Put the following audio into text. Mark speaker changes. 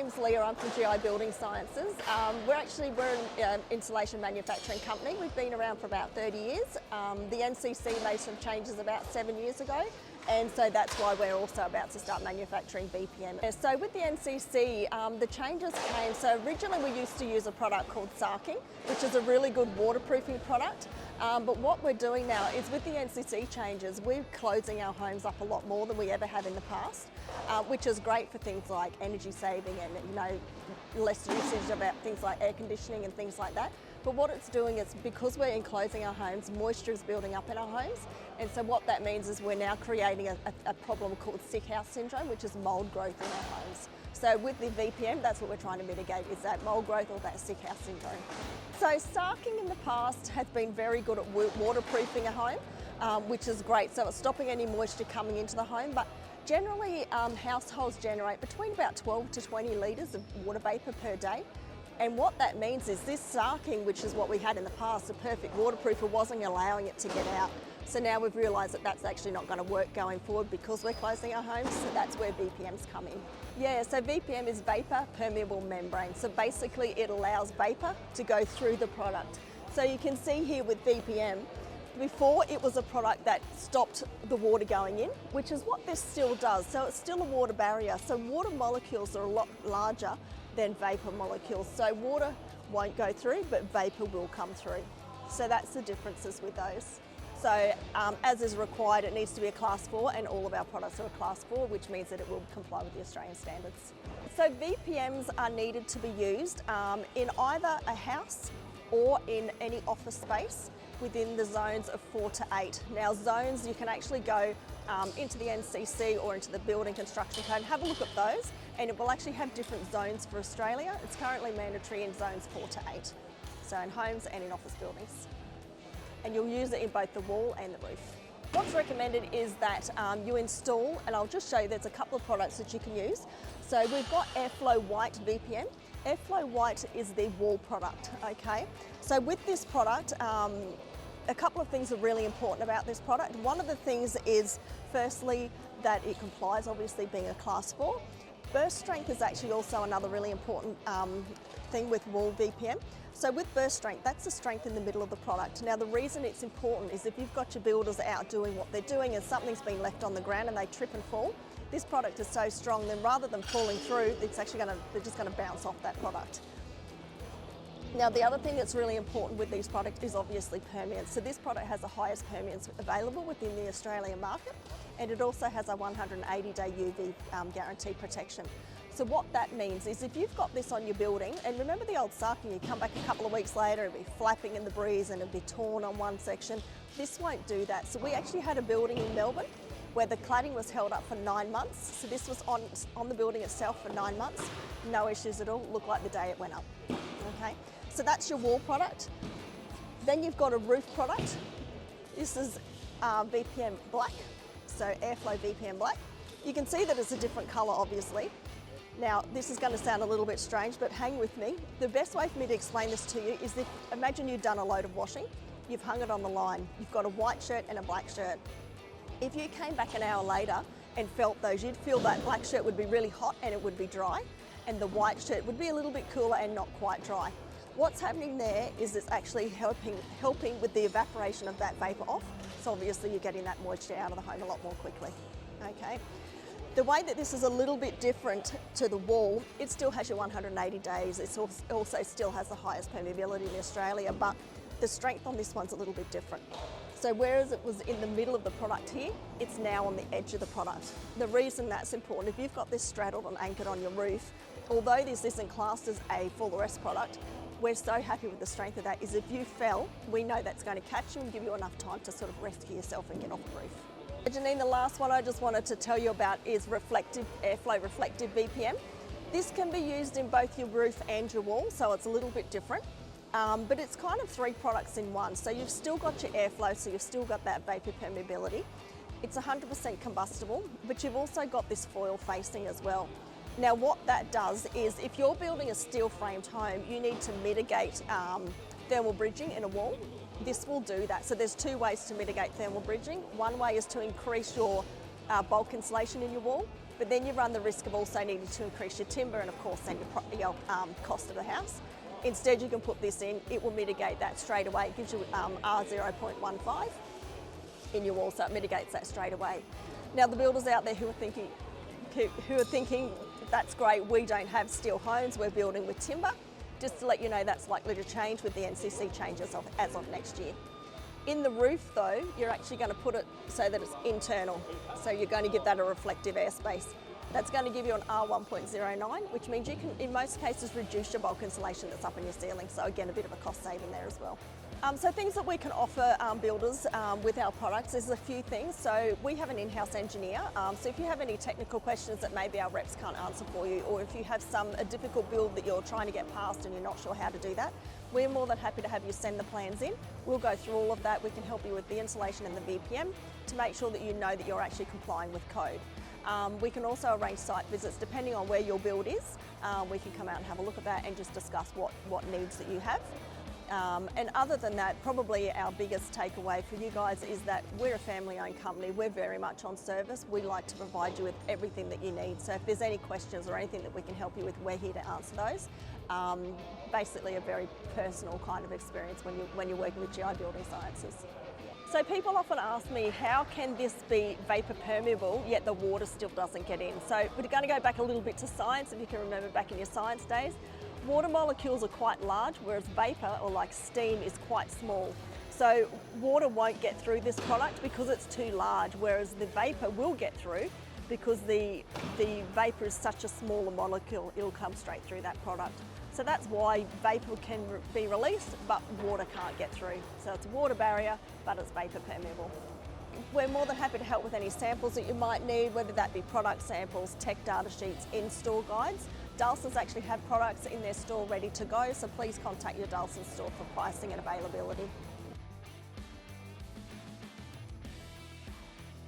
Speaker 1: name's Leah, I'm from GI Building Sciences. We're an insulation manufacturing company. We've been around for about 30 years. The NCC made some changes about 7 years ago, and so that's why we're also about to start manufacturing VPM. So with the NCC, the changes came, so originally we used to use a product called sarking, which is a really good waterproofing product. But what we're doing now is with the NCC changes, we're closing our homes up a lot more than we ever have in the past, which is great for things like energy saving and less usage about things like air conditioning and things like that. But what it's doing is, because we're enclosing our homes, moisture is building up in our homes, and so what that means is we're now creating a problem called sick house syndrome, which is mould growth in our homes. So with the VPM, that's what we're trying to mitigate, is that mould growth or that sick house syndrome. So sarking in the past has been very good at waterproofing a home, which is great. So it's stopping any moisture coming into the home, but generally households generate between about 12 to 20 litres of water vapour per day. And what that means is this sarking, which is what we had in the past, the perfect waterproofer, wasn't allowing it to get out. So now we've realised that that's actually not going to work going forward because we're closing our homes, so that's where VPMs come in. Yeah, so VPM is vapour-permeable membrane. So basically it allows vapour to go through the product. So you can see here with VPM, before it was a product that stopped the water going in, which is what this still does. So it's still a water barrier. So water molecules are a lot larger than vapour molecules. So water won't go through, but vapour will come through. So that's the differences with those. So as is required, it needs to be a Class 4, and all of our products are a Class 4, which means that it will comply with the Australian standards. So VPMs are needed to be used in either a house or in any office space within the zones of 4 to 8. Now zones, you can actually go into the NCC or into the Building Construction Code and have a look at those, and it will actually have different zones for Australia. It's currently mandatory in zones 4 to 8, so in homes and in office buildings. And you'll use it in both the wall and the roof. What's recommended is that you install, and I'll just show you, there's a couple of products that you can use. So we've got Airflow White VPM. Airflow White is the wall product, okay? So with this product, a couple of things are really important about this product. One of the things is, firstly, that it complies, obviously being a Class 4. Burst strength is actually also another really important thing with wall VPM. So with burst strength, that's the strength in the middle of the product. Now the reason it's important is if you've got your builders out doing what they're doing and something's been left on the ground and they trip and fall, this product is so strong, then rather than falling through, they're just going to bounce off that product. Now the other thing that's really important with these products is obviously permeance. So this product has the highest permeance available within the Australian market, and it also has a 180-day UV guarantee protection. So what that means is if you've got this on your building, and remember the old sarking, you come back a couple of weeks later, it'll be flapping in the breeze and it'll be torn on one section. This won't do that. So we actually had a building in Melbourne where the cladding was held up for 9 months. So this was on the building itself for 9 months. No issues at all, looked like the day it went up. Okay, so that's your wall product. Then you've got a roof product. This is VPM Black, so Airflow VPM Black. You can see that it's a different colour, obviously. Now, this is going to sound a little bit strange, but hang with me. The best way for me to explain this to you is imagine you've done a load of washing, you've hung it on the line, you've got a white shirt and a black shirt. If you came back an hour later and felt those, you'd feel that black shirt would be really hot and it would be dry, and the white shirt would be a little bit cooler and not quite dry. What's happening there is it's actually helping with the evaporation of that vapour off, so obviously you're getting that moisture out of the home a lot more quickly. Okay. The way that this is a little bit different to the wall, it still has your 180 days. It also still has the highest permeability in Australia, but the strength on this one's a little bit different. So whereas it was in the middle of the product here, it's now on the edge of the product. The reason that's important, if you've got this straddled and anchored on your roof, although this isn't classed as a full arrest product, we're so happy with the strength of that, is if you fell, we know that's going to catch you and give you enough time to sort of rescue yourself and get off the roof. Janine, the last one I just wanted to tell you about is Airflow Reflective VPM. This can be used in both your roof and your wall, so it's a little bit different. But it's kind of 3 products in one. So you've still got your airflow, so you've still got that vapour permeability. It's 100% combustible, but you've also got this foil facing as well. Now what that does is if you're building a steel framed home, you need to mitigate thermal bridging in a wall. This will do that. So there's 2 ways to mitigate thermal bridging. One way is to increase your bulk insulation in your wall, but then you run the risk of also needing to increase your timber and of course then your cost of the house. Instead you can put this in, it will mitigate that straight away. It gives you R0.15 in your wall, so it mitigates that straight away. Now the builders out there who are thinking that's great, we don't have steel homes, we're building with timber. Just to let you know, that's likely to change with the NCC changes as of next year. In the roof though, you're actually going to put it so that it's internal. So you're going to give that a reflective airspace. That's going to give you an R1.09, which means you can, in most cases, reduce your bulk insulation that's up in your ceiling. So again, a bit of a cost saving there as well. So things that we can offer builders with our products, there's a few things. So we have an in-house engineer. So if you have any technical questions that maybe our reps can't answer for you, or if you have a difficult build that you're trying to get past and you're not sure how to do that, we're more than happy to have you send the plans in. We'll go through all of that. We can help you with the insulation and the VPM to make sure that you know that you're actually complying with code. We can also arrange site visits depending on where your build is. We can come out and have a look at that and just discuss what needs that you have. And other than that, probably our biggest takeaway for you guys is that we're a family-owned company. We're very much on service. We like to provide you with everything that you need. So if there's any questions or anything that we can help you with, we're here to answer those. Basically a very personal kind of experience when you're working with GI Building Sciences. So people often ask me, how can this be vapour permeable yet the water still doesn't get in? So we're going to go back a little bit to science, if you can remember back in your science days. Water molecules are quite large, whereas vapour, or like steam, is quite small. So water won't get through this product because it's too large, whereas the vapour will get through because the vapour is such a smaller molecule, it'll come straight through that product. So that's why vapour can be released, but water can't get through. So it's a water barrier, but it's vapour permeable. We're more than happy to help with any samples that you might need, whether that be product samples, tech data sheets, in-store guides. Dahlsens actually have products in their store ready to go, so please contact your Dahlsens store for pricing and availability.